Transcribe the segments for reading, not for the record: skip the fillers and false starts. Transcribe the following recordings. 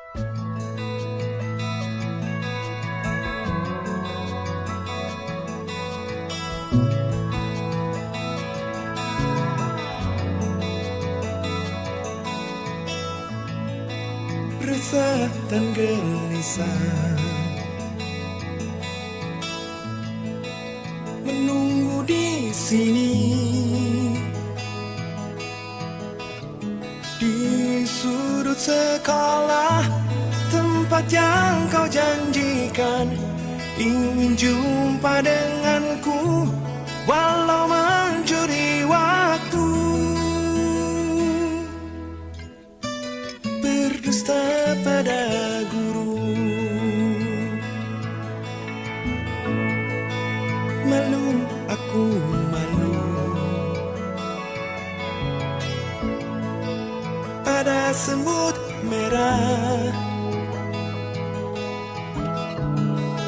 Resah dan gelisah menunggu di sini, di sudut sekolah, tempat yang kau janjikan. Ingin jumpa denganku walau mencuri waktu. Berdusta pada guru, malu, aku malu. Ada semut merah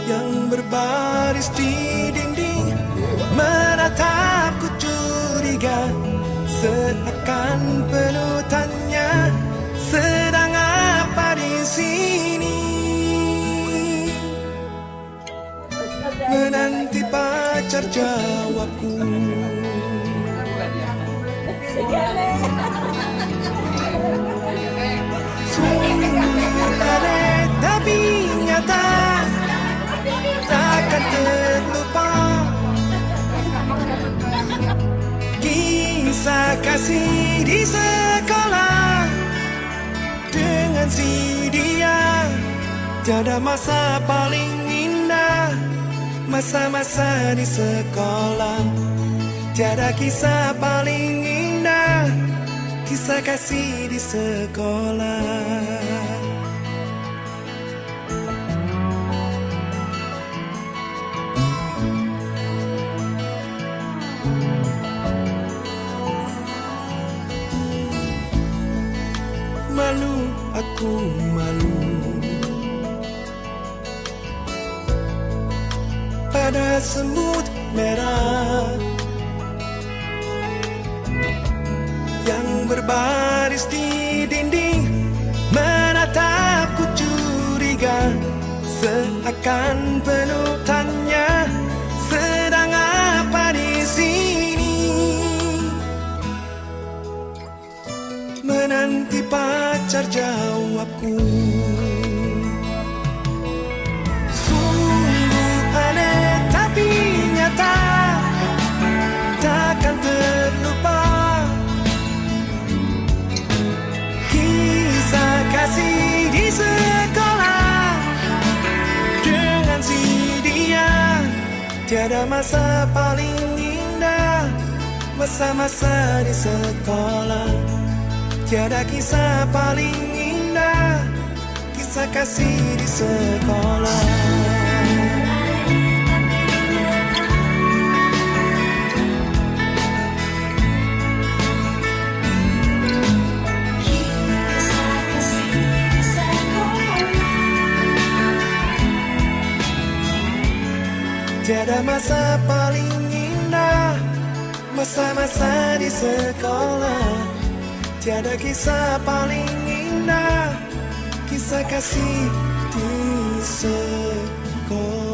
yang berbaris di dinding, menatapku curiga, seakan penuh tanya, sedang apa di sini? Menanti pacar jawabku. Sungguh aneh tapi nyata, takkan terlupa kisah kasih di sekolah dengan si dia. Tiada masa paling indah, masa-masa di sekolah. Tiada kisah paling indah, kisah kasih di sekolah. Malu, aku malu. Pada semut merah yang berbaris di dinding, menatapku curiga, seakan penuh tanya, sedang apa di sini? Menanti pacar jawabku. Sungguh aneh tapi nyata, takkan terlupa kisah kasih di sekolah dengan si dia. Tiada masa paling indah, masa-masa di sekolah. Tiada kisah paling indah, kisah kasih di sekolah. Tiada masa paling indah, masa-masa di sekolah. Tiada kisah paling indah, kisah kasih di sekolah.